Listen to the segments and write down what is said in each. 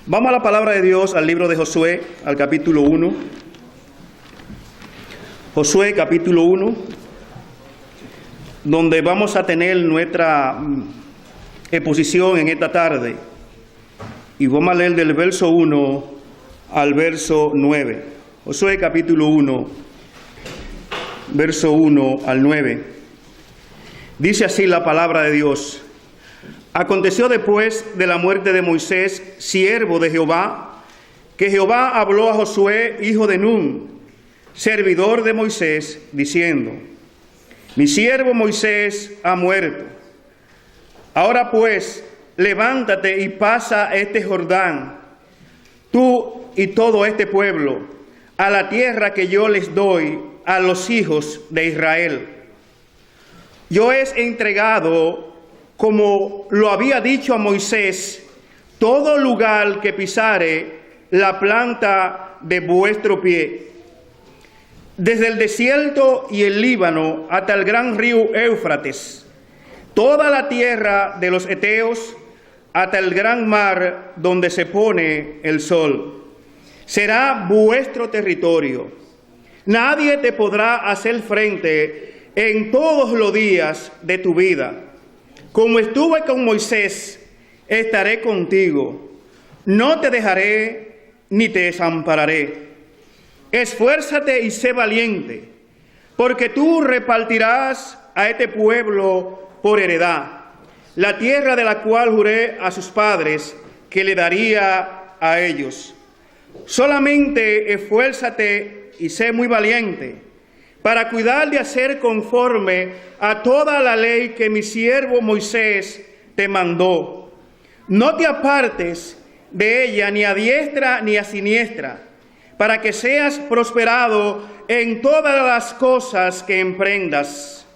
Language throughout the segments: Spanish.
Vamos a la palabra de Dios, al libro de Josué, al capítulo 1. Josué, capítulo 1, donde vamos a tener nuestra exposición en esta tarde. Y vamos a leer del verso 1 al verso 9. Josué, capítulo 1, verso 1 al 9. Dice así la palabra de Dios. Aconteció después de la muerte de Moisés, siervo de Jehová, que Jehová habló a Josué, hijo de Nun, servidor de Moisés, diciendo: Mi siervo Moisés ha muerto. Ahora pues, levántate y pasa este Jordán, tú y todo este pueblo, a la tierra que yo les doy a los hijos de Israel. Yo he entregado, como lo había dicho a Moisés, todo lugar que pisare la planta de vuestro pie, desde el desierto y el Líbano hasta el gran río Éufrates, toda la tierra de los heteos hasta el gran mar donde se pone el sol. Será vuestro territorio. Nadie te podrá hacer frente en todos los días de tu vida. Como estuve con Moisés, estaré contigo. No te dejaré ni te desampararé. Esfuérzate y sé valiente, porque tú repartirás a este pueblo por heredad la tierra de la cual juré a sus padres que le daría a ellos. Solamente esfuérzate y sé muy valiente, para cuidar de hacer conforme a toda la ley que mi siervo Moisés te mandó. No te apartes de ella ni a diestra ni a siniestra, para que seas prosperado en todas las cosas que emprendas.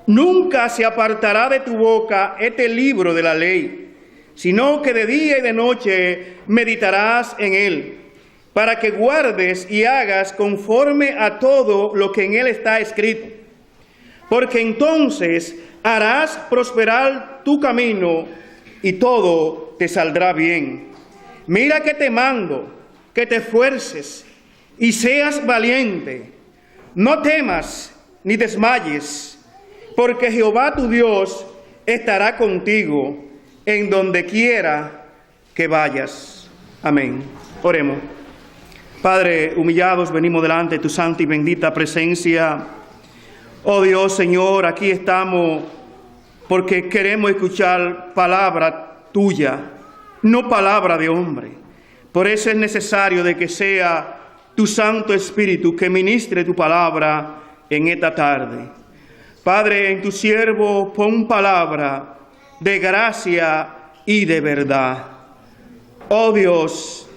Nunca se apartará de tu boca este libro de la ley, sino que de día y de noche meditarás en él, para que guardes y hagas conforme a todo lo que en él está escrito. Porque entonces harás prosperar tu camino y todo te saldrá bien. Mira que te mando, que te esfuerces y seas valiente. No temas ni desmayes, porque Jehová tu Dios estará contigo en donde quiera que vayas. Amén. Oremos. Padre, humillados venimos delante de tu santa y bendita presencia. Oh Dios, Señor, aquí estamos porque queremos escuchar palabra tuya, no palabra de hombre. Por eso es necesario de que sea tu Santo Espíritu que ministre tu palabra en esta tarde. Padre, en tu siervo pon palabra de gracia y de verdad. Oh Dios,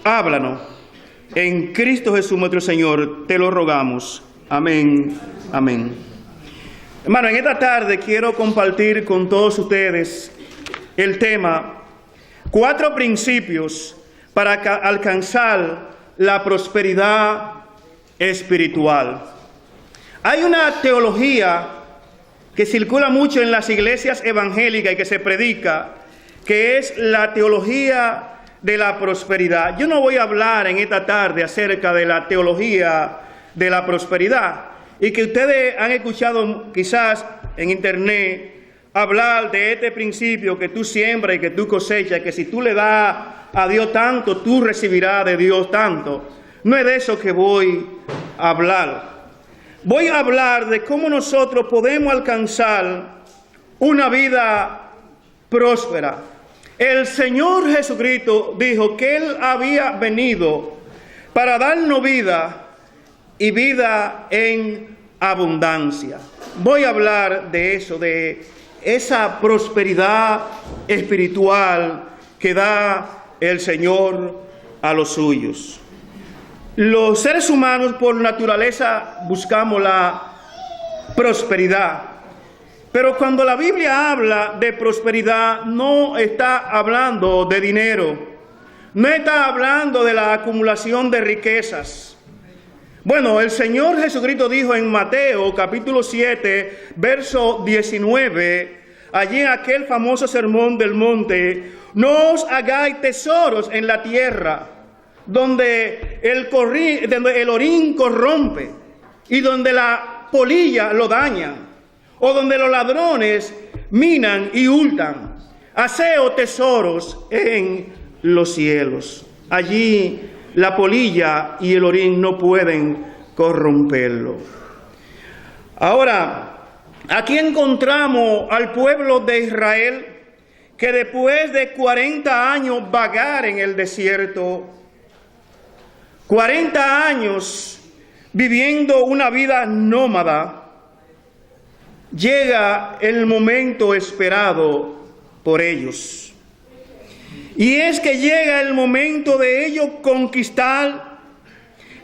háblanos. En Cristo Jesús nuestro Señor, te lo rogamos. Amén, amén. Hermano, en esta tarde quiero compartir con todos ustedes el tema 4 principios para alcanzar la prosperidad espiritual. Hay una teología que circula mucho en las iglesias evangélicas y que se predica, que es la teología de la prosperidad. Yo no voy a hablar en esta tarde acerca de la teología de la prosperidad, y que ustedes han escuchado quizás en internet hablar de este principio que tú siembras y que tú cosechas, que si tú le das a Dios tanto, tú recibirás de Dios tanto. No es de eso que voy a hablar. Voy a hablar de cómo nosotros podemos alcanzar una vida próspera. El Señor Jesucristo dijo que Él había venido para darnos vida y vida en abundancia. Voy a hablar de eso, de esa prosperidad espiritual que da el Señor a los suyos. Los seres humanos por naturaleza buscamos la prosperidad. Pero cuando la Biblia habla de prosperidad, no está hablando de dinero, no está hablando de la acumulación de riquezas. Bueno, el Señor Jesucristo dijo en Mateo capítulo 7, verso 19, allí en aquel famoso sermón del monte: no os hagáis tesoros en la tierra, donde el orín corrompe y donde la polilla lo daña, o donde los ladrones minan y hurtan. Haceos tesoros en los cielos. Allí la polilla y el orín no pueden corromperlo. Ahora, aquí encontramos al pueblo de Israel que después de 40 años vagar en el desierto, 40 años viviendo una vida nómada, llega el momento esperado por ellos. Y es que llega el momento de ellos conquistar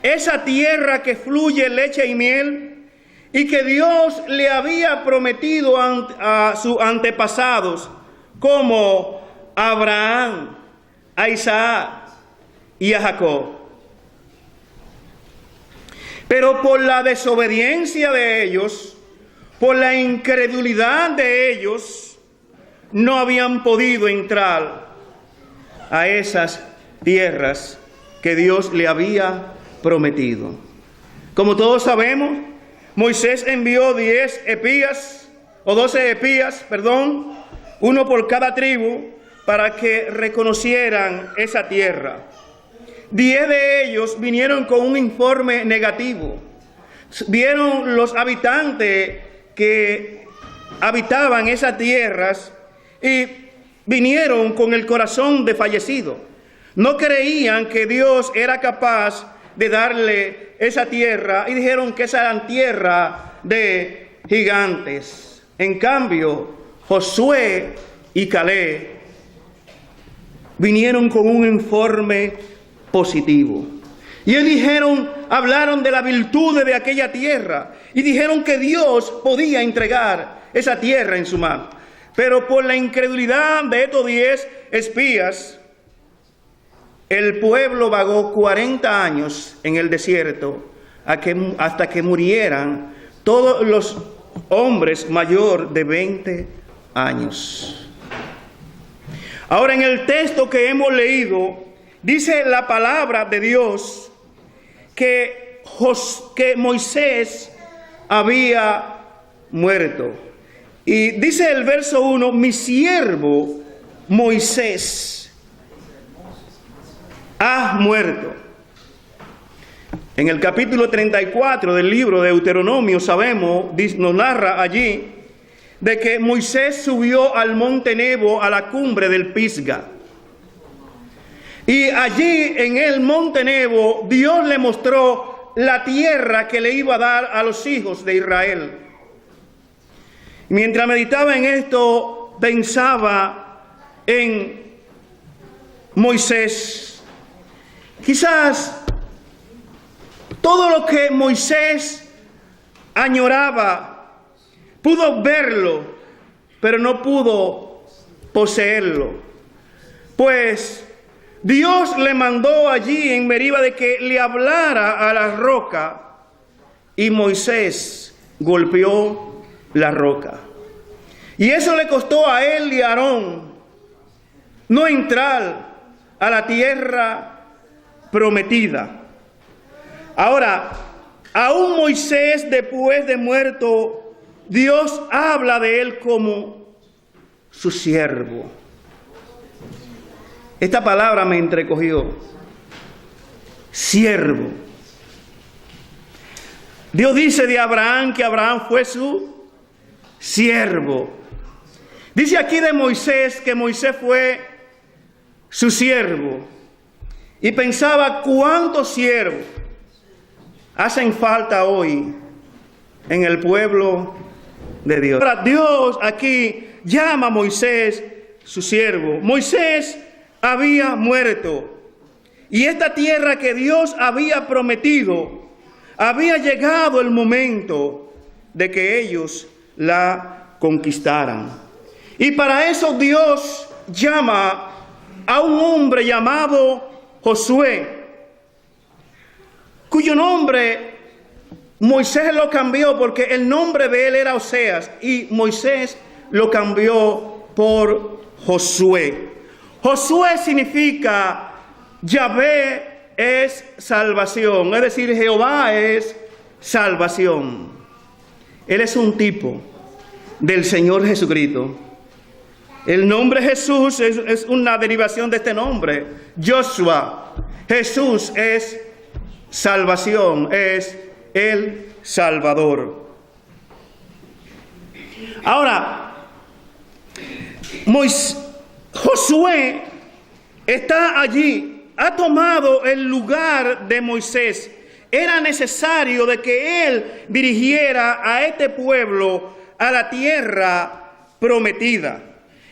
esa tierra que fluye leche y miel y que Dios le había prometido a sus antepasados, como a Abraham, a Isaac y a Jacob. Pero por la desobediencia de ellos, por la incredulidad de ellos, no habían podido entrar a esas tierras que Dios le había prometido. Como todos sabemos, Moisés envió 12 espías, uno por cada tribu, para que reconocieran esa tierra. 10 de ellos vinieron con un informe negativo. Vieron los habitantes que habitaban esas tierras y vinieron con el corazón desfallecido. No creían que Dios era capaz de darle esa tierra y dijeron que esa era tierra de gigantes. En cambio, Josué y Caleb vinieron con un informe positivo. Y ellos hablaron de la virtud de aquella tierra y dijeron que Dios podía entregar esa tierra en su mano. Pero por la incredulidad de estos 10 espías, el pueblo vagó 40 años en el desierto hasta que murieran todos los hombres mayor de 20 años. Ahora, en el texto que hemos leído, dice la palabra de Dios que Moisés había muerto. Y dice el verso 1, mi siervo Moisés ha muerto. En el capítulo 34 del libro de Deuteronomio nos narra allí de que Moisés subió al monte Nebo, a la cumbre del Pisga. Y allí en el monte Nebo Dios le mostró la tierra que le iba a dar a los hijos de Israel. Mientras meditaba en esto, pensaba en Moisés. Quizás todo lo que Moisés añoraba, pudo verlo, pero no pudo poseerlo. Pues Dios le mandó allí en Meriba de que le hablara a la roca y Moisés golpeó la roca. Y eso le costó a él y a Aarón no entrar a la tierra prometida. Ahora, aún Moisés después de muerto, Dios habla de él como su siervo. Esta palabra me entrecogió. Siervo. Dios dice de Abraham que Abraham fue su siervo. Dice aquí de Moisés que Moisés fue su siervo. Y pensaba cuántos siervos hacen falta hoy en el pueblo de Dios. Ahora, Dios aquí llama a Moisés su siervo. Moisés había muerto. Y esta tierra que Dios había prometido, había llegado el momento de que ellos la conquistaran. Y para eso Dios llama a un hombre llamado Josué, cuyo nombre Moisés lo cambió porque el nombre de él era Oseas y Moisés lo cambió por Josué. Josué significa Yahvé es salvación, es decir, Jehová es salvación. Él es un tipo del Señor Jesucristo. El nombre Jesús es una derivación de este nombre, Joshua. Jesús es salvación, es el Salvador. Ahora, Josué está allí, ha tomado el lugar de Moisés. Era necesario de que él dirigiera a este pueblo a la tierra prometida.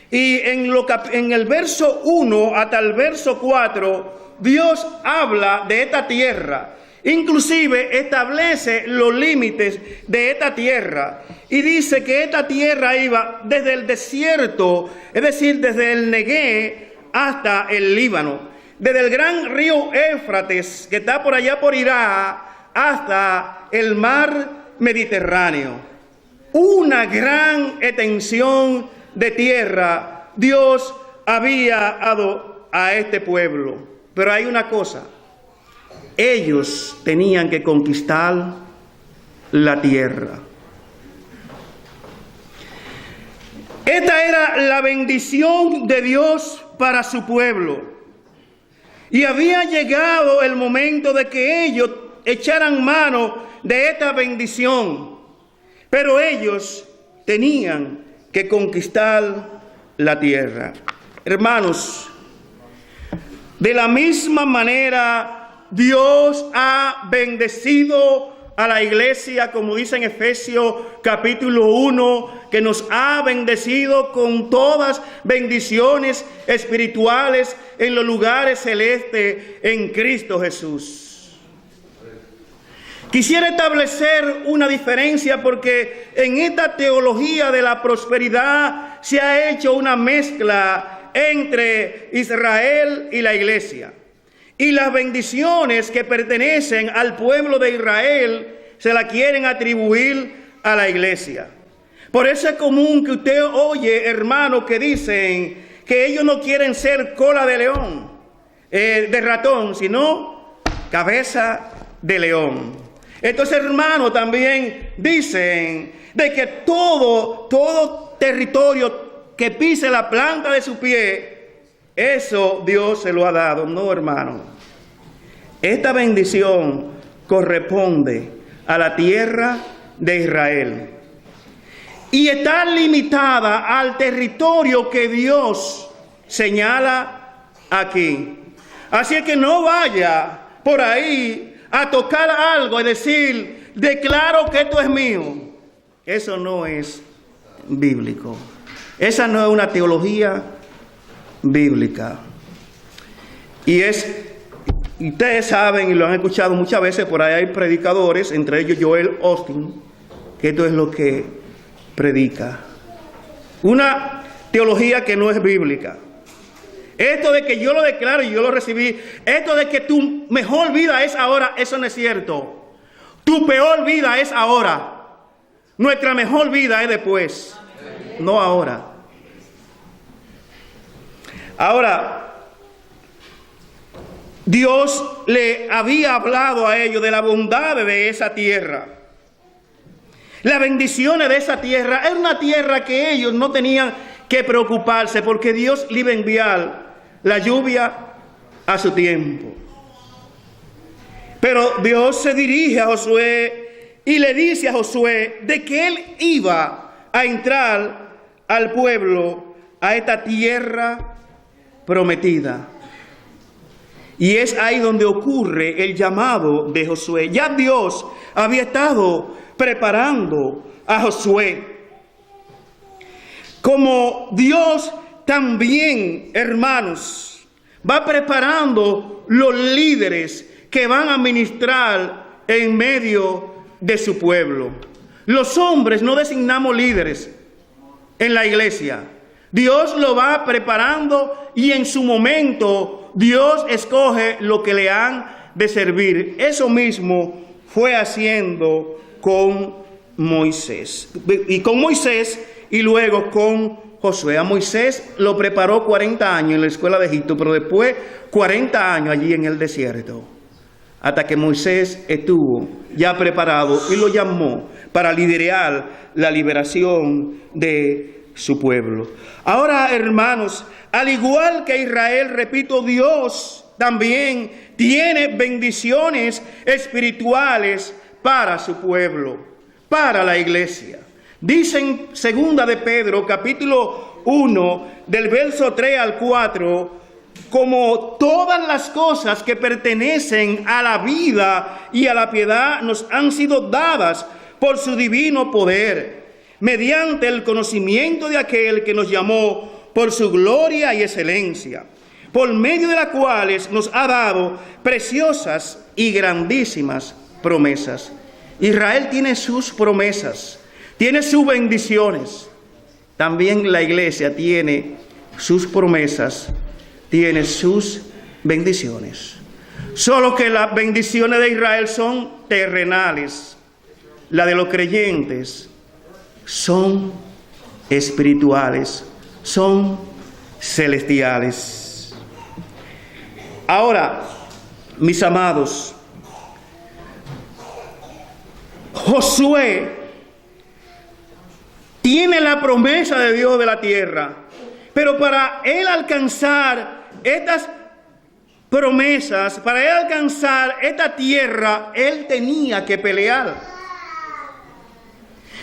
Y en el verso 1 hasta el verso 4, Dios habla de esta tierra. Inclusive establece los límites de esta tierra. Y dice que esta tierra iba desde el desierto, es decir, desde el Negué hasta el Líbano. Desde el gran río Éufrates, que está por allá por Irak, hasta el mar Mediterráneo. Una gran extensión de tierra Dios había dado a este pueblo. Pero hay una cosa, ellos tenían que conquistar la tierra. Esta era la bendición de Dios para su pueblo. Y había llegado el momento de que ellos echaran mano de esta bendición. Pero ellos tenían que conquistar la tierra. Hermanos, de la misma manera Dios ha bendecido a la iglesia, como dice en Efesios capítulo 1, que nos ha bendecido con todas bendiciones espirituales en los lugares celestes en Cristo Jesús. Quisiera establecer una diferencia porque en esta teología de la prosperidad se ha hecho una mezcla entre Israel y la iglesia. Y las bendiciones que pertenecen al pueblo de Israel se la quieren atribuir a la iglesia. Por eso es común que usted oye hermanos que dicen que ellos no quieren ser cola de león, de ratón, sino cabeza de león. Entonces, hermanos, también dicen de que todo territorio que pise la planta de su pie, eso Dios se lo ha dado. No, hermano. Esta bendición corresponde a la tierra de Israel. Y está limitada al territorio que Dios señala aquí. Así es que no vaya por ahí a tocar algo y decir, declaro que esto es mío. Eso no es bíblico. Esa no es una teología bíblica. Y ustedes saben y lo han escuchado muchas veces, por ahí hay predicadores, entre ellos Joel Osteen, que esto es lo que predica. Una teología que no es bíblica. Esto de que yo lo declaro y yo lo recibí, esto de que tu mejor vida es ahora, eso no es cierto. Tu peor vida es ahora. Nuestra mejor vida es después, no ahora. Ahora, Dios le había hablado a ellos de la bondad de esa tierra. Las bendiciones de esa tierra, era una tierra que ellos no tenían que preocuparse porque Dios le iba a enviar la lluvia a su tiempo. Pero Dios se dirige a Josué y le dice a Josué de que él iba a entrar al pueblo a esta tierra prometida. Y es ahí donde ocurre el llamado de Josué. Ya Dios había estado preparando a Josué. Como Dios también, hermanos, va preparando los líderes que van a ministrar en medio de su pueblo. Los hombres no designamos líderes en la iglesia. Dios lo va preparando y en su momento Dios escoge lo que le han de servir. Eso mismo fue haciendo con Moisés. Y con Moisés y luego con Josué. A Moisés lo preparó 40 años en la escuela de Egipto, pero después 40 años allí en el desierto, hasta que Moisés estuvo ya preparado y lo llamó para liderar la liberación de su pueblo. Ahora, hermanos, al igual que Israel, repito, Dios también tiene bendiciones espirituales para su pueblo, para la iglesia. Dicen segunda de Pedro, capítulo 1, del verso 3 al 4, como todas las cosas que pertenecen a la vida y a la piedad nos han sido dadas por su divino poder, mediante el conocimiento de aquel que nos llamó por su gloria y excelencia, por medio de las cuales nos ha dado preciosas y grandísimas promesas. Israel tiene sus promesas, tiene sus bendiciones. También la iglesia tiene sus promesas, tiene sus bendiciones. Solo que las bendiciones de Israel son terrenales. La de los creyentes son espirituales, son celestiales. Ahora, mis amados, Josué tiene la promesa de Dios de la tierra, pero para él alcanzar estas promesas, para él alcanzar esta tierra, él tenía que pelear.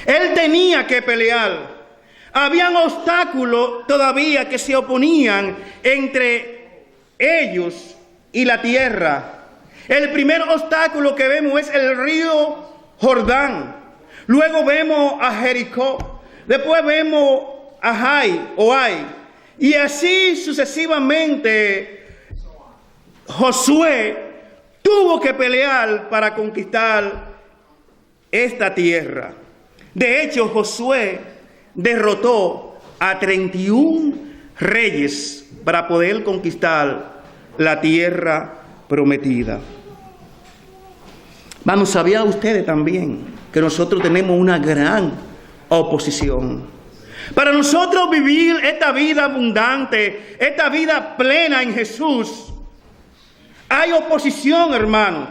Él tenía que pelear. Habían obstáculos todavía que se oponían entre ellos y la tierra. El primer obstáculo que vemos es el río Jordán. Luego vemos a Jericó. Después vemos a Ai. Y así sucesivamente Josué tuvo que pelear para conquistar esta tierra. De hecho, Josué derrotó a 31 reyes para poder conquistar la tierra prometida. Vamos, ¿sabían ustedes también que nosotros tenemos una gran oposición? Para nosotros vivir esta vida abundante, esta vida plena en Jesús, hay oposición, hermano.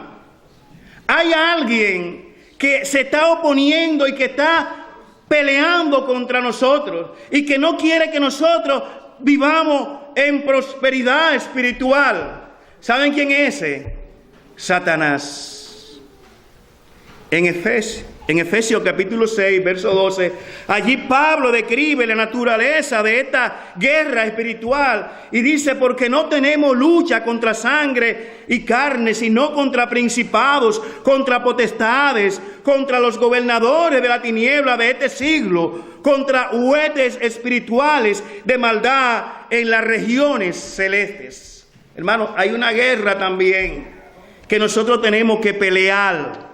Hay alguien que se está oponiendo y que está peleando contra nosotros y que no quiere que nosotros vivamos en prosperidad espiritual. ¿Saben quién es ese? Satanás. En Efesios capítulo 6, verso 12, allí Pablo describe la naturaleza de esta guerra espiritual y dice: porque no tenemos lucha contra sangre y carne, sino contra principados, contra potestades, contra los gobernadores de la tiniebla de este siglo, contra huestes espirituales de maldad en las regiones celestes. Hermanos, hay una guerra también que nosotros tenemos que pelear.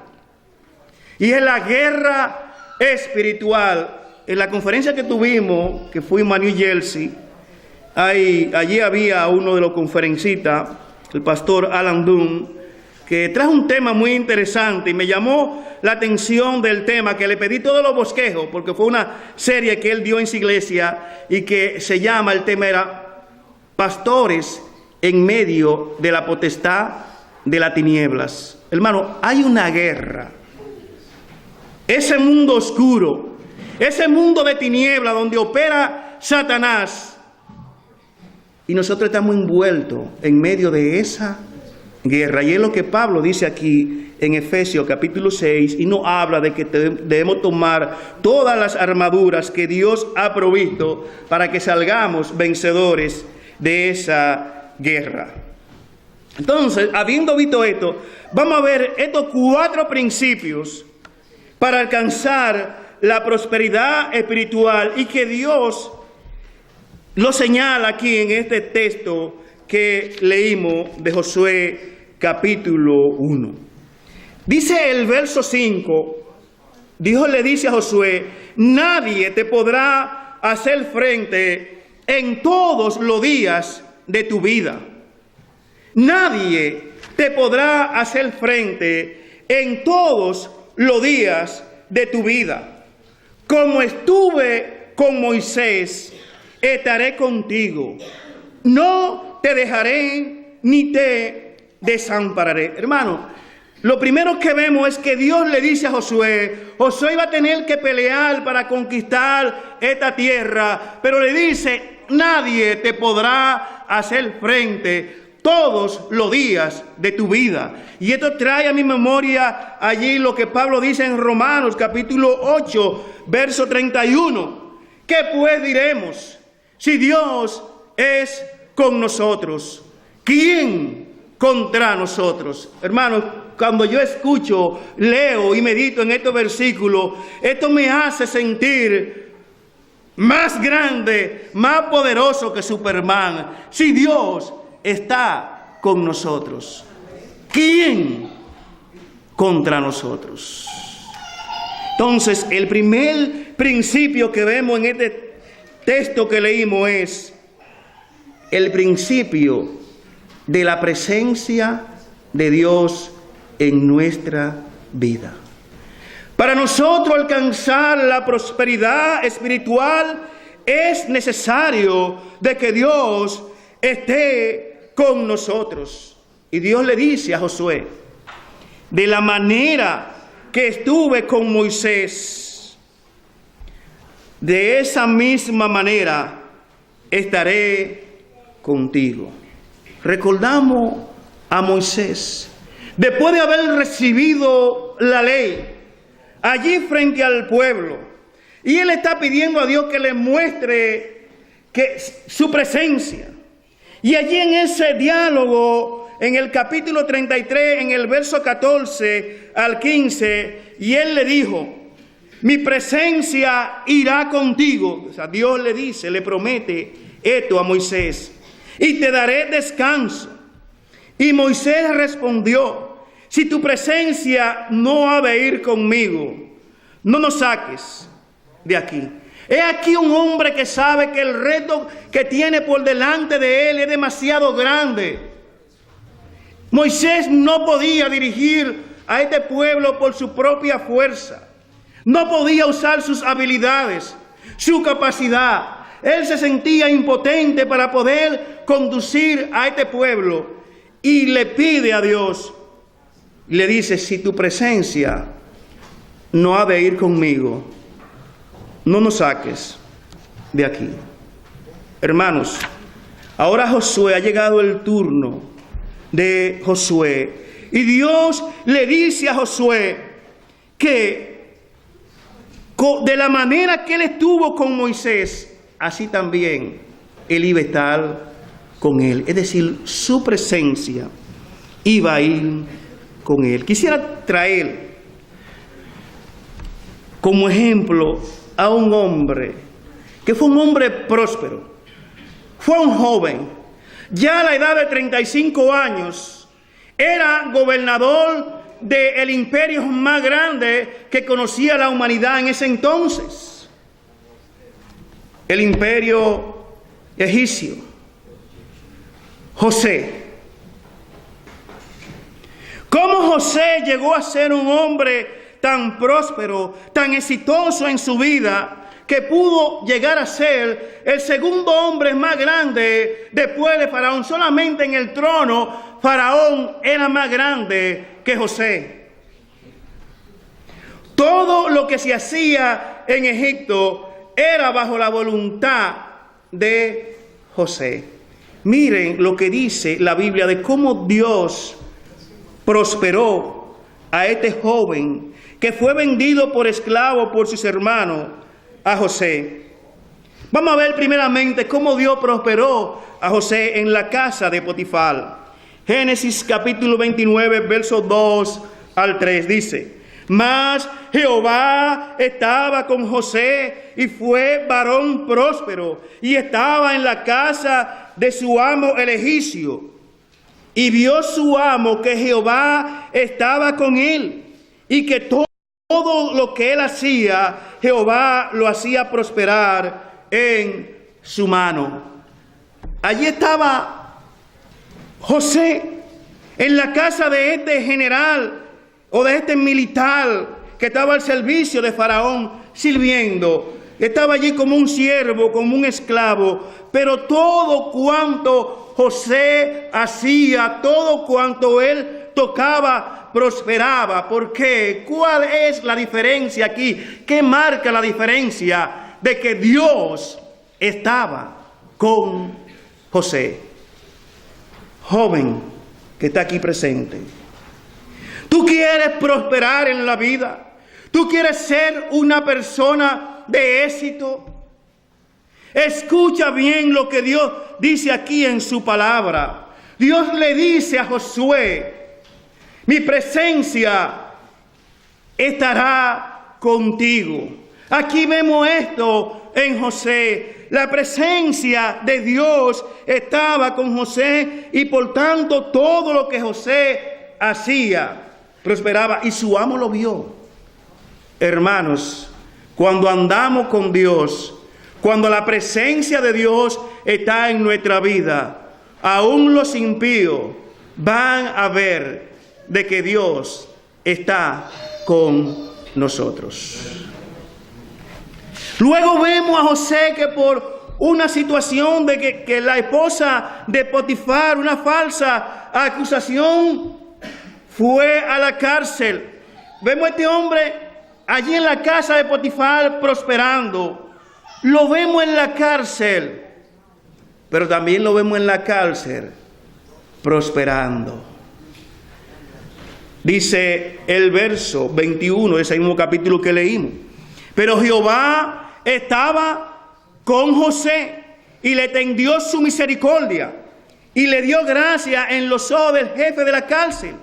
Y es la guerra espiritual. En la conferencia que tuvimos, que fuimos a New Jersey, allí había uno de los conferencistas, el pastor Alan Dunn, que trajo un tema muy interesante y me llamó la atención del tema, que le pedí todos los bosquejos, porque fue una serie que él dio en su iglesia y que se llama, el tema era Pastores en medio de la potestad de las tinieblas. Hermano, hay una guerra. Ese mundo oscuro, ese mundo de tiniebla donde opera Satanás, y nosotros estamos envueltos en medio de esa guerra. Y es lo que Pablo dice aquí en Efesios capítulo 6, y nos habla de que debemos tomar todas las armaduras que Dios ha provisto para que salgamos vencedores de esa guerra. Entonces, habiendo visto esto, vamos a ver estos 4 principios para alcanzar la prosperidad espiritual y que Dios lo señala aquí en este texto que leímos de Josué capítulo 1. Dice el verso 5, Dios le dice a Josué: nadie te podrá hacer frente en todos los días de tu vida. Nadie te podrá hacer frente en todos los días de tu vida. Como estuve con Moisés, estaré contigo. No te dejaré ni te desampararé. Hermano, lo primero que vemos es que Dios le dice a Josué, Josué iba a tener que pelear para conquistar esta tierra, pero le dice, nadie te podrá hacer frente todos los días de tu vida. Y esto trae a mi memoria allí lo que Pablo dice en Romanos capítulo 8, verso 31. ¿Qué pues diremos? Si Dios es con nosotros, ¿quién contra nosotros? Hermanos, cuando yo escucho, leo y medito en estos versículos, esto me hace sentir más grande, más poderoso que Superman. Si Dios está con nosotros, ¿quién contra nosotros? Entonces, el primer principio que vemos en este texto que leímos es el principio de la presencia de Dios en nuestra vida. Para nosotros alcanzar la prosperidad espiritual es necesario de que Dios esté con nosotros. Y Dios le dice a Josué, de la manera que estuve con Moisés, de esa misma manera estaré contigo. Recordamos a Moisés, después de haber recibido la ley, allí frente al pueblo, y él está pidiendo a Dios que le muestre su presencia. Y allí en ese diálogo, en el capítulo 33, en el verso 14 al 15, y él le dijo, mi presencia irá contigo. O sea, Dios le dice, le promete esto a Moisés, y te daré descanso. Y Moisés respondió, si tu presencia no ha de ir conmigo, no nos saques de aquí. He aquí un hombre que sabe que el reto que tiene por delante de él es demasiado grande. Moisés no podía dirigir a este pueblo por su propia fuerza. No podía usar sus habilidades, su capacidad. Él se sentía impotente para poder conducir a este pueblo. Y le pide a Dios, le dice, si tu presencia no ha de ir conmigo, no nos saques de aquí. Hermanos, ahora Josué, ha llegado el turno de Josué. Y Dios le dice a Josué que de la manera que él estuvo con Moisés, así también él iba a estar con él. Es decir, su presencia iba a ir con él. Quisiera traer como ejemplo a un hombre que fue un hombre próspero. Fue un joven, ya a la edad de 35 años, era gobernador del imperio más grande que conocía la humanidad en ese entonces, el imperio egipcio. José. ¿Cómo José llegó a ser un hombre tan próspero, tan exitoso en su vida, que pudo llegar a ser el segundo hombre más grande después de Faraón? Solamente en el trono, Faraón era más grande que José. Todo lo que se hacía en Egipto era bajo la voluntad de José. Miren lo que dice la Biblia de cómo Dios prosperó a este joven que fue vendido por esclavo por sus hermanos, a José. Vamos a ver primeramente cómo Dios prosperó a José en la casa de Potifar. Génesis capítulo 29, versos 2 al 3 dice, mas Jehová estaba con José y fue varón próspero y estaba en la casa de su amo el egipcio. Y vio su amo que Jehová estaba con él y que todo lo que él hacía, Jehová lo hacía prosperar en su mano. Allí estaba José en la casa de este general o de este militar que estaba al servicio de Faraón, sirviendo. estaba allí como un siervo, como un esclavo, pero todo cuanto José hacía, todo cuanto él tocaba, prosperaba. ¿Por qué? ¿Cuál es la diferencia aquí? ¿Qué marca la diferencia de que Dios estaba con José? Joven que está aquí presente, tú quieres prosperar en la vida, tú quieres ser una persona de éxito. Escucha bien lo que Dios dice aquí en su palabra. Dios le dice a Josué: mi presencia estará contigo. Aquí vemos esto en José. La presencia de Dios estaba con José y por tanto todo lo que José hacía prosperaba y su amo lo vio. Hermanos, cuando andamos con Dios, cuando la presencia de Dios está en nuestra vida, aún los impíos van a ver de que Dios está con nosotros. Luego vemos a José que por una situación de que la esposa de Potifar, una falsa acusación, fue a la cárcel. Vemos a este hombre allí en la casa de Potifar prosperando. Lo vemos en la cárcel, pero también lo vemos en la cárcel prosperando. Dice el verso 21 de ese mismo capítulo que leímos: pero Jehová estaba con José y le tendió su misericordia y le dio gracia en los ojos del jefe de la cárcel.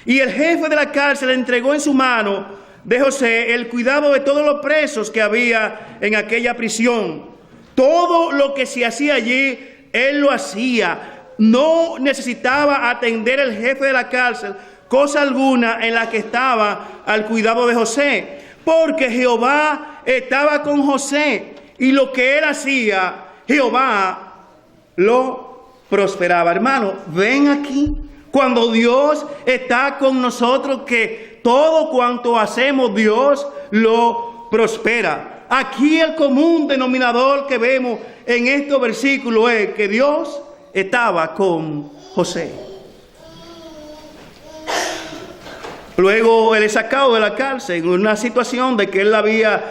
Y el jefe de la cárcel entregó en su mano de José el cuidado de todos los presos que había en aquella prisión. Todo lo que se hacía allí, él lo hacía. No necesitaba atender el jefe de la cárcel cosa alguna en la que estaba al cuidado de José, porque Jehová estaba con José y lo que él hacía, Jehová lo prosperaba. Hermano, ven aquí, cuando Dios está con nosotros, que todo cuanto hacemos Dios lo prospera. Aquí el común denominador que vemos en estos versículos es que Dios estaba con José. Luego él es sacado de la cárcel en una situación de que él había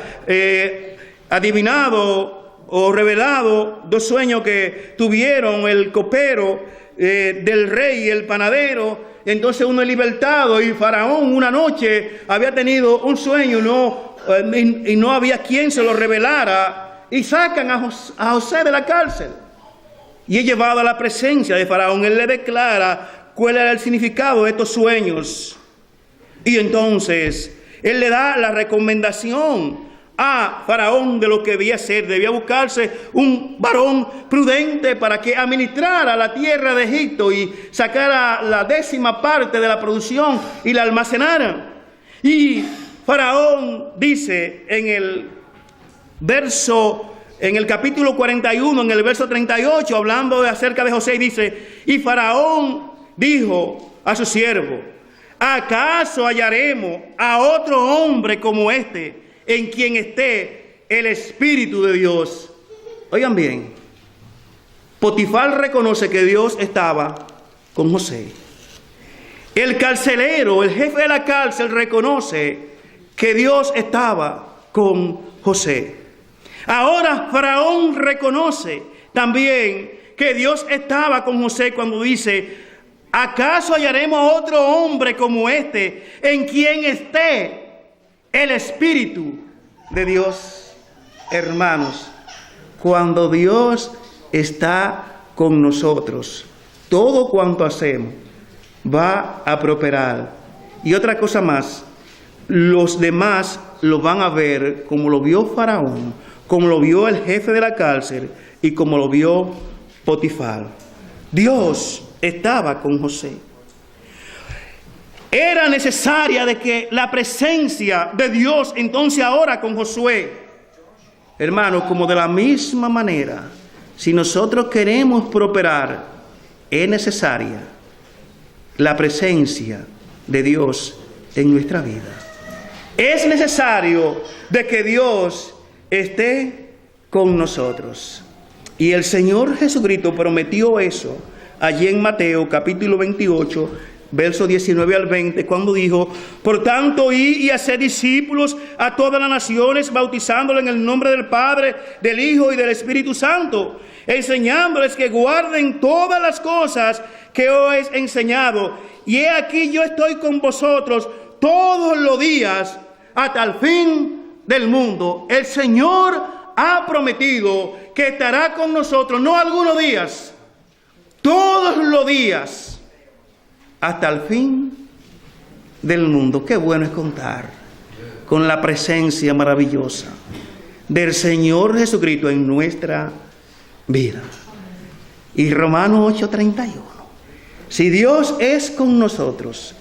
adivinado o revelado dos sueños que tuvieron el copero del rey y el panadero. Entonces uno es libertado y Faraón una noche había tenido un sueño y no había quien se lo revelara, y sacan a José de la cárcel y es llevado a la presencia de Faraón. Él le declara cuál era el significado de estos sueños. Y entonces él le da la recomendación a Faraón de lo que debía hacer. Debía buscarse un varón prudente para que administrara la tierra de Egipto y sacara la 10ª parte de la producción y la almacenara. Y Faraón dice en el capítulo 41, en el verso 38, hablando acerca de José, dice: y Faraón dijo a su siervo: ¿acaso hallaremos a otro hombre como este, en quien esté el Espíritu de Dios? Oigan bien, Potifar reconoce que Dios estaba con José. El carcelero, el jefe de la cárcel, reconoce que Dios estaba con José. Ahora Faraón reconoce también que Dios estaba con José cuando dice: ¿acaso hallaremos a otro hombre como este, en quien esté el Espíritu de Dios? Hermanos, cuando Dios está con nosotros, todo cuanto hacemos va a prosperar. Y otra cosa más, los demás lo van a ver como lo vio Faraón, como lo vio el jefe de la cárcel y como lo vio Potifar. Dios estaba con José. Era necesaria de que la presencia de Dios entonces ahora con Josué. Hermanos, como de la misma manera, si nosotros queremos prosperar, es necesaria la presencia de Dios en nuestra vida. Es necesario de que Dios esté con nosotros. Y el Señor Jesucristo prometió eso allí en Mateo capítulo 28, versos 19 al 20, cuando dijo: por tanto, id y haced discípulos a todas las naciones, bautizándolos en el nombre del Padre, del Hijo y del Espíritu Santo, enseñándoles que guarden todas las cosas que os he enseñado. Y he aquí, yo estoy con vosotros todos los días hasta el fin del mundo. El Señor ha prometido que estará con nosotros, no algunos días, todos los días, hasta el fin del mundo. Qué bueno es contar con la presencia maravillosa del Señor Jesucristo en nuestra vida. Y Romanos 8:31. Si Dios es con nosotros,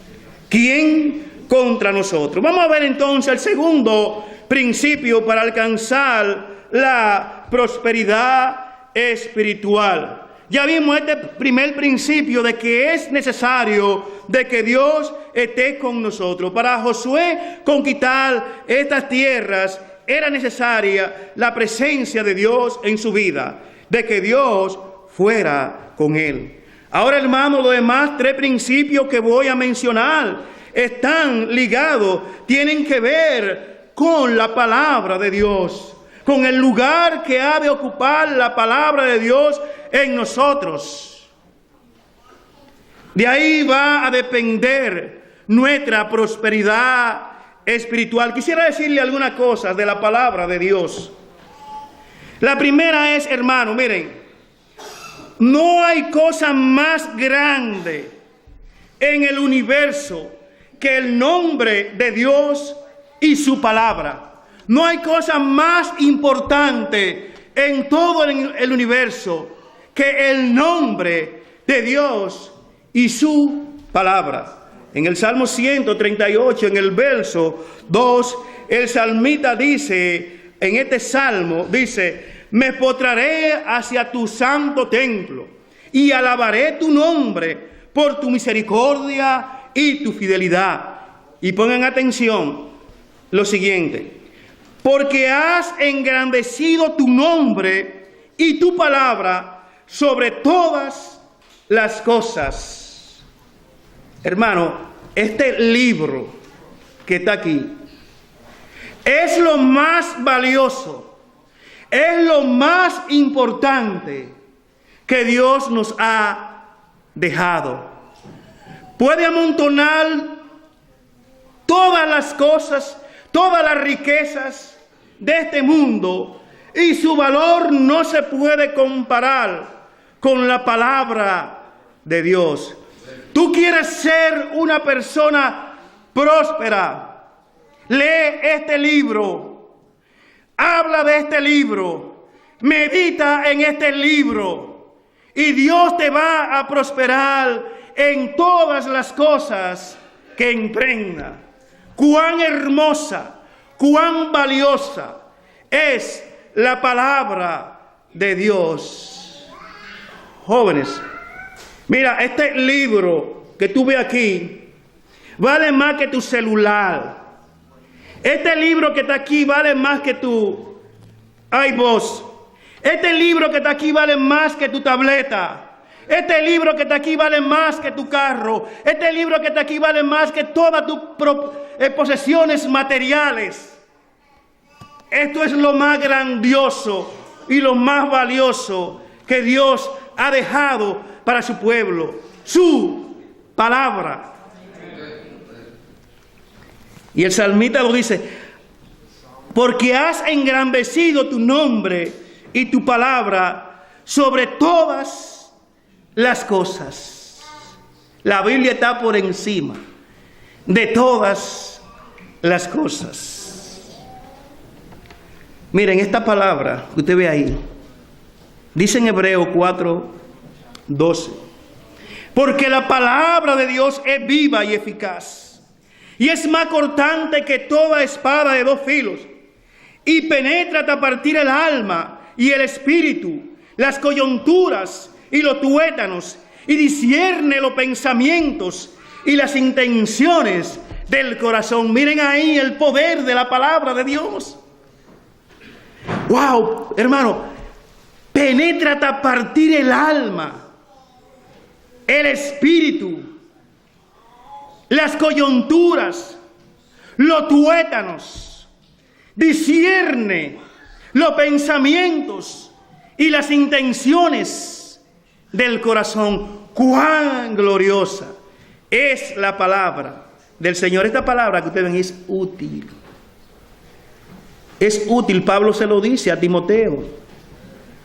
¿quién contra nosotros? Vamos a ver entonces el segundo principio para alcanzar la prosperidad espiritual. Ya vimos este primer principio de que es necesario de que Dios esté con nosotros. Para Josué conquistar estas tierras era necesaria la presencia de Dios en su vida, de que Dios fuera con él. Ahora, hermanos, los demás tres principios que voy a mencionar están ligados, tienen que ver con la palabra de Dios, con el lugar que ha de ocupar la palabra de Dios en nosotros. De ahí va a depender nuestra prosperidad espiritual. Quisiera decirle algunas cosas de la palabra de Dios. La primera es, hermano, miren, no hay cosa más grande en el universo que el nombre de Dios y su palabra. No hay cosa más importante en todo el universo que el nombre de Dios y su palabra. En el Salmo 138, en el verso 2, el salmista dice, en este salmo, dice: me postraré hacia tu santo templo y alabaré tu nombre por tu misericordia y tu fidelidad. Y pongan atención lo siguiente: porque has engrandecido tu nombre y tu palabra sobre todas las cosas. Hermano, este libro que está aquí es lo más valioso, es lo más importante que Dios nos ha dejado. Puede amontonar todas las cosas, todas las riquezas de este mundo, y su valor no se puede comparar con la palabra de Dios. Tú quieres ser una persona próspera, lee este libro. Habla de este libro, medita en este libro, y Dios te va a prosperar en todas las cosas que emprenda. Cuán hermosa, cuán valiosa es la palabra de Dios. Jóvenes, mira, este libro que tú ves aquí vale más que tu celular. Este libro que está aquí vale más que tu iPod. Este libro que está aquí vale más que tu tableta. Este libro que está aquí vale más que tu carro. Este libro que está aquí vale más que todas tus posesiones materiales. Esto es lo más grandioso y lo más valioso que Dios ha dejado para su pueblo. Su palabra. Y el salmista lo dice: porque has engrandecido tu nombre y tu palabra sobre todas las cosas. La Biblia está por encima de todas las cosas. Miren, esta palabra que usted ve ahí, dice en Hebreos 4:12, porque la palabra de Dios es viva y eficaz, y es más cortante que toda espada de dos filos, y penetra hasta partir el alma y el espíritu, las coyunturas y los tuétanos, y discierne los pensamientos y las intenciones del corazón. Miren ahí el poder de la palabra de Dios. Wow, hermano, penetra hasta partir el alma, el espíritu, las coyunturas, los tuétanos, discierne los pensamientos y las intenciones del corazón. ¡Cuán gloriosa es la palabra del Señor! Esta palabra que ustedes ven es útil. Es útil, Pablo se lo dice a Timoteo.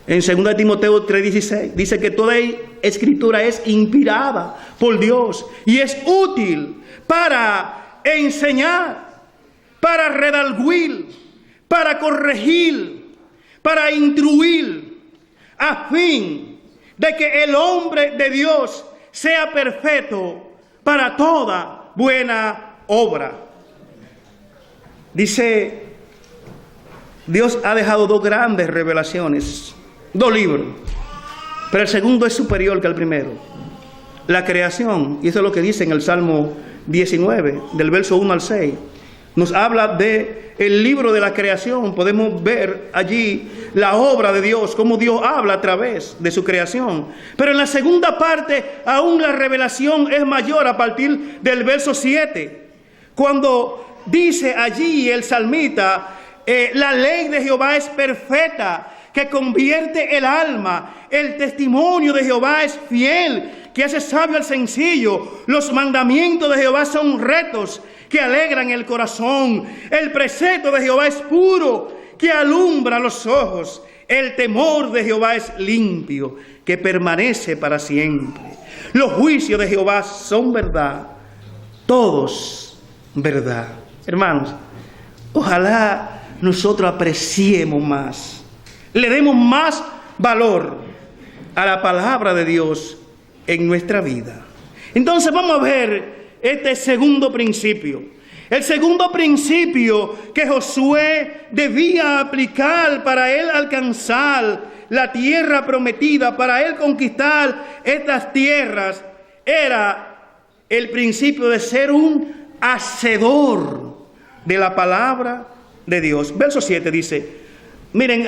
En 2 Timoteo 3:16 dice que toda escritura es inspirada por Dios y es útil para enseñar, para redarguir, para corregir, para instruir, a fin de que el hombre de Dios sea perfecto para toda buena obra. Dice, Dios ha dejado dos grandes revelaciones, dos libros, pero el segundo es superior que el primero. La creación, y eso es lo que dice en el Salmo 19, del verso 1 al 6. Nos habla de el libro de la creación. Podemos ver allí la obra de Dios, cómo Dios habla a través de su creación. Pero en la segunda parte, aún la revelación es mayor a partir del verso 7. Cuando dice allí el salmista, la ley de Jehová es perfecta, que convierte el alma. El testimonio de Jehová es fiel, que hace sabio al sencillo. Los mandamientos de Jehová son rectos, que alegran el corazón. El precepto de Jehová es puro, que alumbra los ojos. El temor de Jehová es limpio, que permanece para siempre. Los juicios de Jehová son verdad, todos verdad. Hermanos, ojalá nosotros apreciemos más, le demos más valor a la palabra de Dios en nuestra vida. Entonces vamos a ver este segundo principio. El segundo principio que Josué debía aplicar para él alcanzar la tierra prometida, para él conquistar estas tierras, era el principio de ser un hacedor de la palabra de Dios. Verso 7 dice, miren,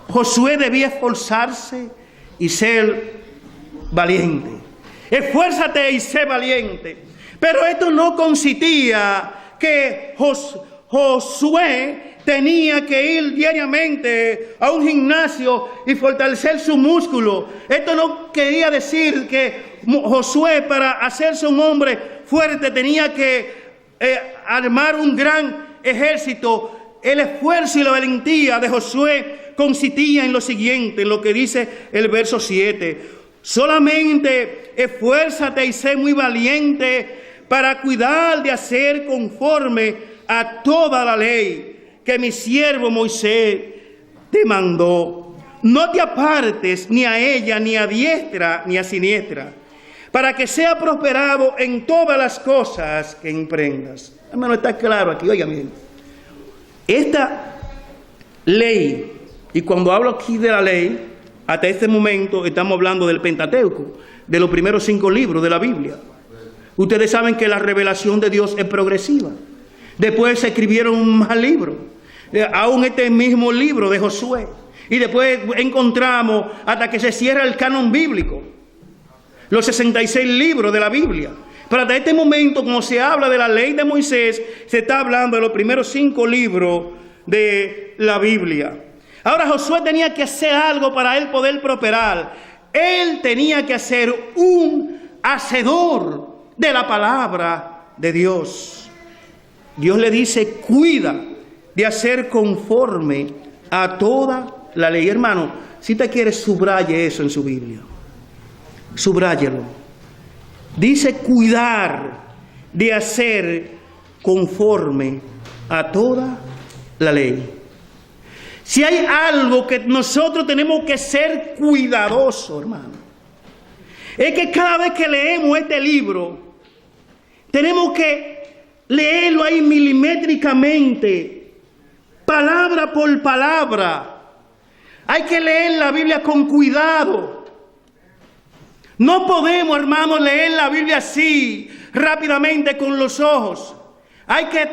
Josué debía esforzarse y ser valiente. Esfuérzate y sé valiente. Pero esto no consistía que Josué tenía que ir diariamente a un gimnasio y fortalecer su músculo. Esto no quería decir que Josué, para hacerse un hombre fuerte, tenía que armar un gran ejército. El esfuerzo y la valentía de Josué consistía en lo siguiente, en lo que dice el verso 7. Solamente esfuérzate y sé muy valiente para cuidar de hacer conforme a toda la ley que mi siervo Moisés te mandó. No te apartes ni a ella, ni a diestra, ni a siniestra, para que sea prosperado en todas las cosas que emprendas. Hermano, está claro aquí, oigan bien. Esta ley, y cuando hablo aquí de la ley, hasta este momento estamos hablando del Pentateuco, de los primeros 5 libros de la Biblia. Ustedes saben que la revelación de Dios es progresiva. Después se escribieron más libros, aún este mismo libro de Josué. Y después encontramos hasta que se cierra el canon bíblico, los 66 libros de la Biblia. Pero hasta este momento, como se habla de la ley de Moisés, se está hablando de los primeros 5 libros de la Biblia. Ahora Josué tenía que hacer algo para él poder prosperar. Él tenía que ser un hacedor de la palabra de Dios. Dios le dice, cuida de hacer conforme a toda la ley. Hermano, si te quiere, subraye eso en su Biblia. Subráyelo. Dice cuidar de hacer conforme a toda la ley. Si hay algo que nosotros tenemos que ser cuidadosos, hermano, es que cada vez que leemos este libro, tenemos que leerlo ahí milimétricamente, palabra por palabra. Hay que leer la Biblia con cuidado. No podemos, hermanos, leer la Biblia así, rápidamente con los ojos.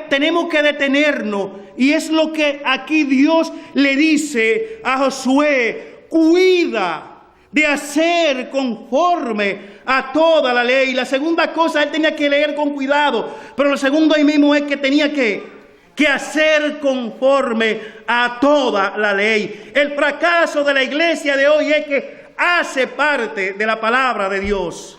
tenemos que detenernos, y es lo que aquí Dios le dice a Josué: cuida de hacer conforme a toda la ley. La segunda cosa, él tenía que leer con cuidado, pero lo segundo ahí mismo es que tenía que hacer conforme a toda la ley. El fracaso de la iglesia de hoy es que hace parte de la palabra de Dios.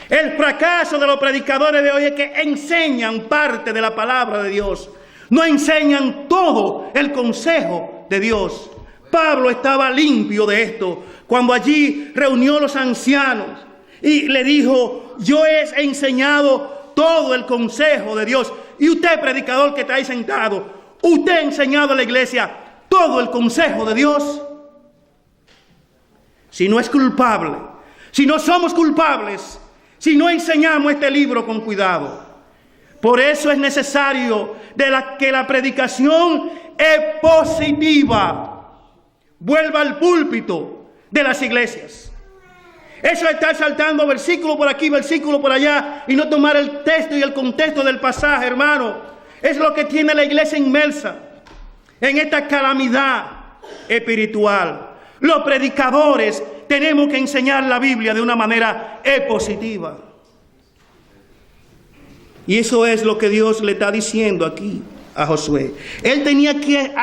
El fracaso de los predicadores de hoy es que enseñan parte de la palabra de Dios, no enseñan todo el consejo de Dios. Pablo estaba limpio de esto cuando allí reunió a los ancianos y le dijo: yo he enseñado todo el consejo de Dios. Y usted, predicador que está ahí sentado, usted ha enseñado a la iglesia todo el consejo de Dios. Si no es culpable, si no somos culpables, si no enseñamos este libro con cuidado. Por eso es necesario que la predicación expositiva vuelva al púlpito de las iglesias. Eso es estar saltando versículo por aquí, versículo por allá, y no tomar el texto y el contexto del pasaje, hermano. Es lo que tiene la iglesia inmersa en esta calamidad espiritual. Los predicadores tenemos que enseñar la Biblia de una manera expositiva. Y eso es lo que Dios le está diciendo aquí a Josué. Él tenía que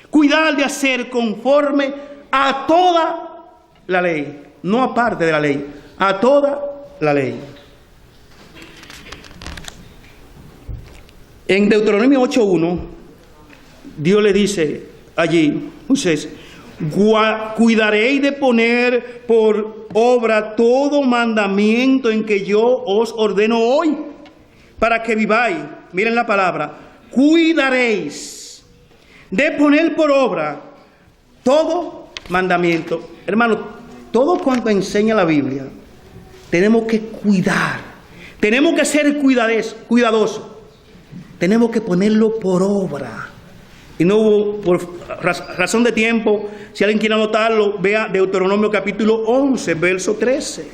cuidar de hacer conforme a toda la ley, no aparte de la ley, a toda la ley. En Deuteronomio 8:1, Dios le dice allí, Moisés: cuidaréis de poner por obra todo mandamiento en que yo os ordeno hoy, para que viváis. Miren la palabra: cuidaréis de poner por obra todo mandamiento. Hermano, todo cuanto enseña la Biblia, tenemos que cuidar, tenemos que ser cuidadosos, tenemos que ponerlo por obra. Y no hubo, por razón de tiempo, si alguien quiere anotarlo, vea Deuteronomio capítulo 11, verso 13.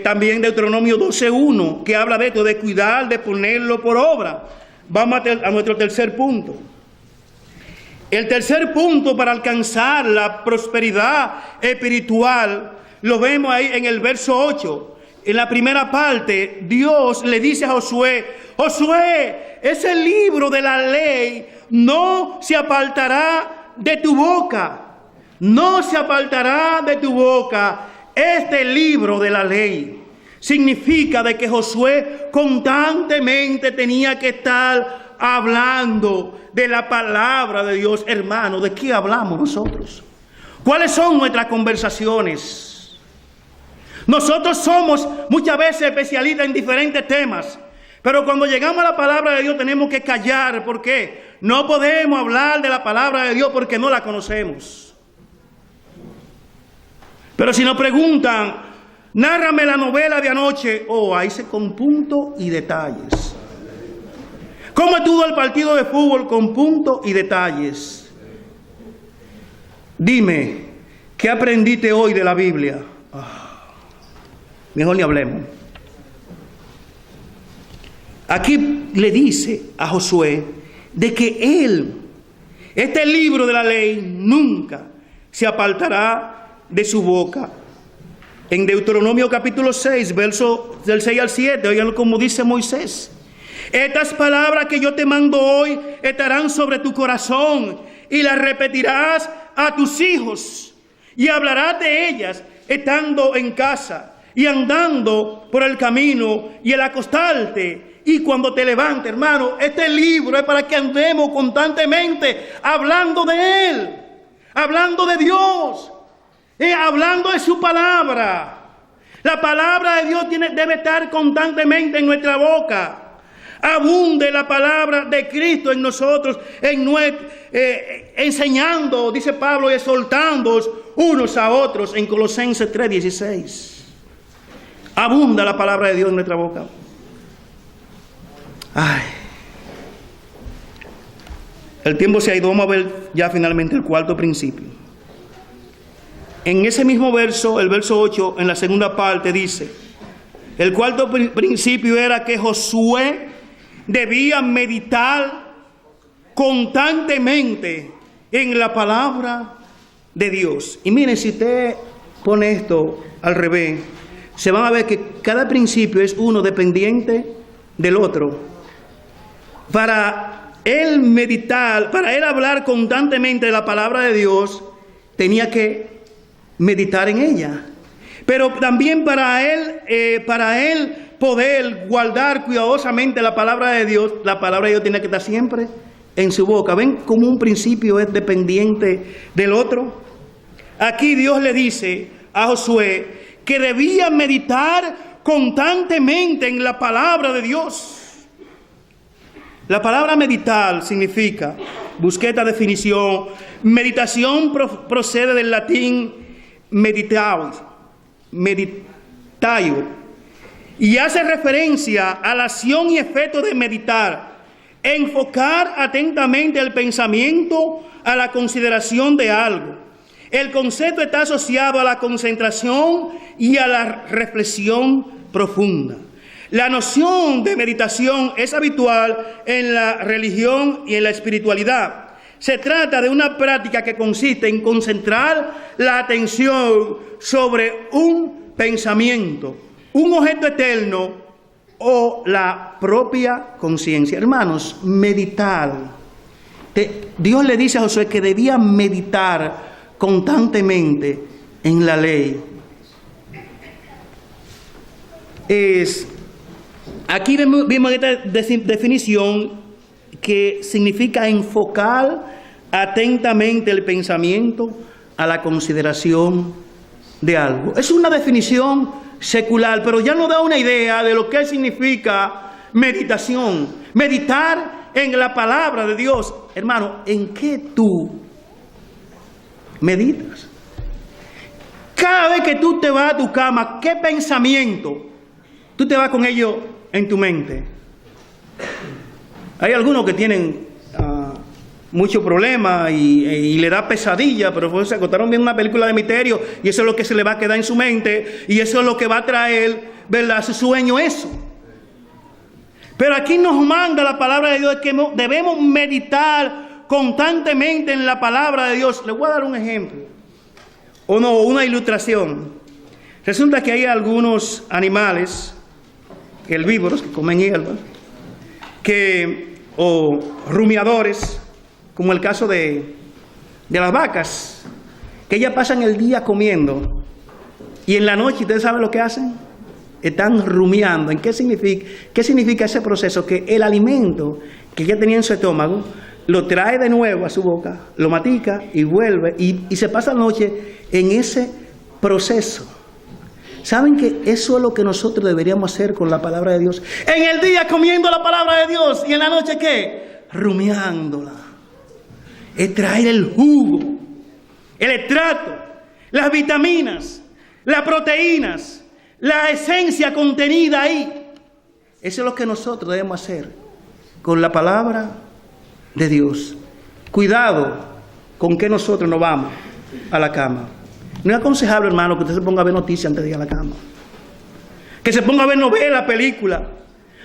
También Deuteronomio 12:1, que habla de esto, de cuidar, de ponerlo por obra. Vamos a nuestro tercer punto. El tercer punto para alcanzar la prosperidad espiritual lo vemos ahí en el verso 8. En la primera parte, Dios le dice a Josué: Josué, ese libro de la ley no se apartará de tu boca. No se apartará de tu boca este libro de la ley. Significa de que Josué constantemente tenía que estar hablando de la palabra de Dios. Hermano, ¿de qué hablamos nosotros? ¿Cuáles son nuestras conversaciones? Nosotros somos muchas veces especialistas en diferentes temas, pero cuando llegamos a la palabra de Dios tenemos que callar. ¿Por qué? No podemos hablar de la palabra de Dios porque no la conocemos. Pero si nos preguntan: nárrame la novela de anoche, ahí se con puntos y detalles. ¿Cómo estuvo el partido de fútbol? Con puntos y detalles. Dime, ¿qué aprendiste hoy de la Biblia? Mejor ni hablemos. Aquí le dice a Josué de que este libro de la ley nunca se apartará de su boca. En Deuteronomio capítulo 6, verso del 6 al 7, oigan como dice Moisés: estas palabras que yo te mando hoy estarán sobre tu corazón, y las repetirás a tus hijos, y hablarás de ellas estando en casa, y andando por el camino, y al acostarte, y cuando te levantes. Hermano, este libro es para que andemos constantemente hablando de Él, hablando de Dios, hablando de su palabra. La palabra de Dios debe estar constantemente en nuestra boca. Abunde la palabra de Cristo en nosotros, enseñando, dice Pablo, y exhortándoos unos a otros en Colosenses 3:16. Abunda la palabra de Dios en nuestra boca. El tiempo se ha ido. Vamos a ver ya finalmente el cuarto principio. En ese mismo verso, el verso 8, en la segunda parte dice: El cuarto principio era que Josué debía meditar constantemente en la palabra de Dios. Y miren, si usted pone esto al revés, se van a ver que cada principio es uno dependiente del otro. Para él meditar, para él hablar constantemente de la palabra de Dios, tenía que meditar en ella. Pero también para él poder guardar cuidadosamente la palabra de Dios tiene que estar siempre en su boca. ¿Ven cómo un principio es dependiente del otro? Aquí Dios le dice a Josué que debía meditar constantemente en la palabra de Dios. La palabra meditar significa, busqué esta definición, meditación procede del latín meditio, y hace referencia a la acción y efecto de meditar, enfocar atentamente el pensamiento a la consideración de algo. El concepto está asociado a la concentración y a la reflexión profunda. La noción de meditación es habitual en la religión y en la espiritualidad. Se trata de una práctica que consiste en concentrar la atención sobre un pensamiento, un objeto eterno o la propia conciencia. Hermanos, meditar. Dios le dice a Josué que debía meditar constantemente en la ley. Aquí vemos esta definición que significa enfocar atentamente el pensamiento a la consideración de algo. Es una definición secular, pero ya nos da una idea de lo que significa meditación. Meditar en la palabra de Dios. Hermano, ¿en qué tú meditas? Cada vez que tú te vas a tu cama, ¿qué pensamiento tú te vas con ello en tu mente? Hay algunos que tienen muchos problemas y le da pesadilla, pero se acostaron viendo una película de misterio y eso es lo que se le va a quedar en su mente y eso es lo que va a traer, ¿verdad?, su sueño, eso. Pero aquí nos manda la palabra de Dios que debemos meditar constantemente en la palabra de Dios. Les voy a dar un ejemplo, o no, una ilustración. Resulta que hay algunos animales herbívoros que comen hierba, o rumiadores, como el caso de las vacas, que ellas pasan el día comiendo y en la noche, ¿ustedes saben lo que hacen? Están rumiando. ¿En qué significa ese proceso? Que el alimento que ella tenía en su estómago lo trae de nuevo a su boca, lo matica y vuelve y se pasa la noche en ese proceso. ¿Saben que eso es lo que nosotros deberíamos hacer con la palabra de Dios? En el día comiendo la palabra de Dios y en la noche ¿qué? Rumiándola. Extraer el jugo, el extracto, las vitaminas, las proteínas, la esencia contenida ahí. Eso es lo que nosotros debemos hacer con la palabra de Dios. Cuidado con que nosotros nos vamos a la cama. No es aconsejable, hermano, que usted se ponga a ver noticias antes de ir a la cama. Que se ponga a ver novelas, películas.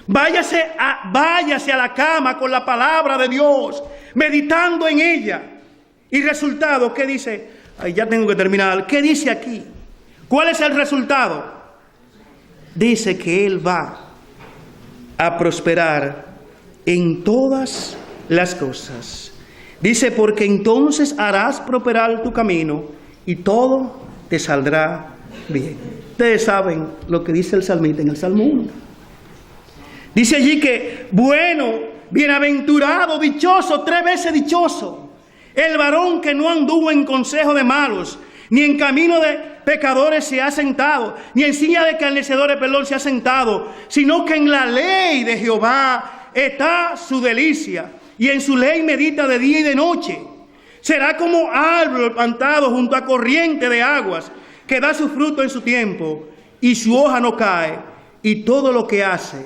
Váyase a la cama con la palabra de Dios, meditando en ella. Y resultado, ¿qué dice? Ay, ya tengo que terminar. ¿Qué dice aquí? ¿Cuál es el resultado? Dice que Él va a prosperar en todas las cosas. Dice, porque entonces harás prosperar tu camino y todo te saldrá bien. Ustedes saben lo que dice el salmista en el Salmo 1. Dice allí que, bueno, bienaventurado, dichoso, 3 veces dichoso, el varón que no anduvo en consejo de malos, ni en camino de pecadores se ha sentado, ni en silla de escarnecedores, se ha sentado, sino que en la ley de Jehová está su delicia, y en su ley medita de día y de noche. Será como árbol plantado junto a corriente de aguas, que da su fruto en su tiempo, y su hoja no cae, y todo lo que hace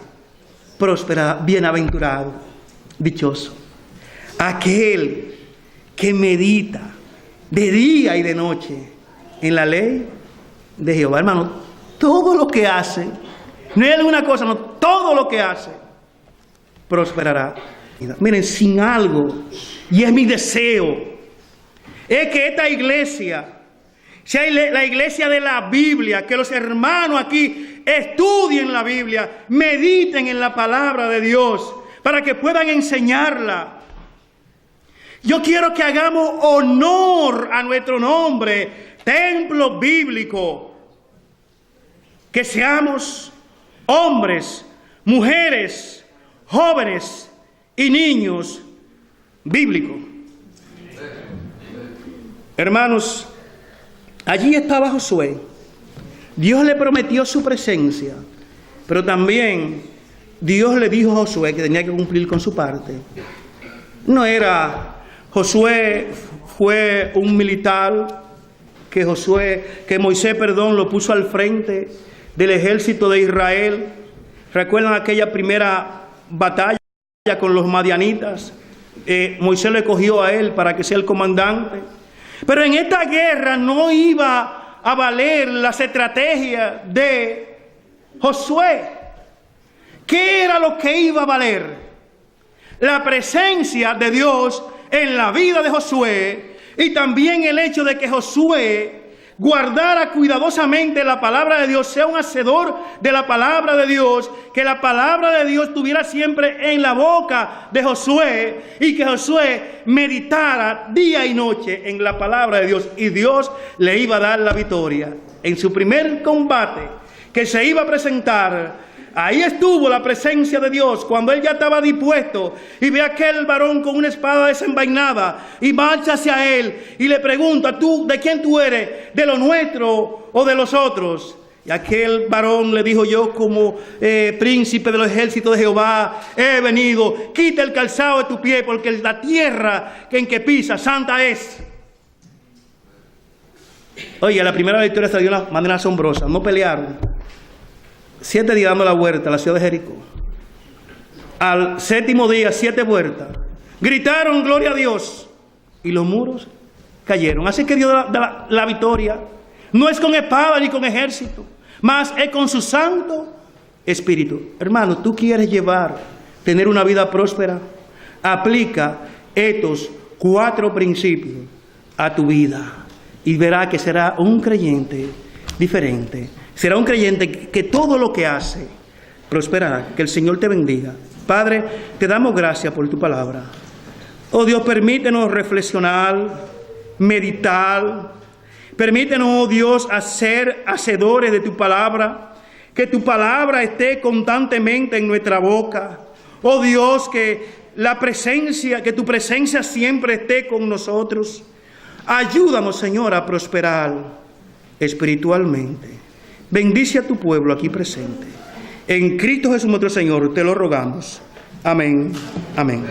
prosperará. Bienaventurado, dichoso, aquel que medita de día y de noche en la ley de Jehová. Hermano, todo lo que hace No hay alguna cosa, no, todo lo que hace prosperará. Miren, sin algo, y es mi deseo, es que esta iglesia sea la iglesia de la Biblia, que los hermanos aquí estudien la Biblia, mediten en la palabra de Dios, para que puedan enseñarla. Yo quiero que hagamos honor a nuestro nombre, templo bíblico, que seamos hombres, mujeres, jóvenes y niños bíblicos. Hermanos, allí estaba Josué. Dios le prometió su presencia, pero también Dios le dijo a Josué que tenía que cumplir con su parte. No era Josué fue un militar que Moisés, lo puso al frente del ejército de Israel. ¿Recuerdan aquella primera batalla con los madianitas? Moisés le cogió a él para que sea el comandante. Pero en esta guerra no iba a valer las estrategias de Josué. ¿Qué era lo que iba a valer? La presencia de Dios en la vida de Josué, y también el hecho de que Josué guardara cuidadosamente la palabra de Dios, sea un hacedor de la palabra de Dios, que la palabra de Dios estuviera siempre en la boca de Josué, y que Josué meditara día y noche en la palabra de Dios, y Dios le iba a dar la victoria. En su primer combate que se iba a presentar, ahí estuvo la presencia de Dios, cuando él ya estaba dispuesto, y ve a aquel varón con una espada desenvainada, y marcha hacia él, y le pregunta: ¿tú de quién tú eres? ¿De lo nuestro o de los otros? Y aquel varón le dijo: yo como príncipe de los ejércitos de Jehová he venido, quita el calzado de tu pie, porque la tierra en que pisa santa es. Oye, la primera victoria se dio de una manera asombrosa, no pelearon. 7 días dando la vuelta a la ciudad de Jericó. Al 7º día, 7 vueltas. Gritaron gloria a Dios, y los muros cayeron. Así que Dios da la victoria. No es con espada ni con ejército, mas es con su Santo Espíritu. Hermano, tú quieres tener una vida próspera, aplica estos 4 principios a tu vida, y verá que será un creyente diferente. Será un creyente que todo lo que hace prosperará. Que el Señor te bendiga. Padre, te damos gracias por tu palabra. Oh Dios, permítenos reflexionar, meditar. Permítenos, oh Dios, ser hacedores de tu palabra. Que tu palabra esté constantemente en nuestra boca. Oh Dios, que tu presencia siempre esté con nosotros. Ayúdanos, Señor, a prosperar espiritualmente. Bendice a tu pueblo aquí presente. En Cristo Jesús nuestro Señor te lo rogamos. Amén. Amén.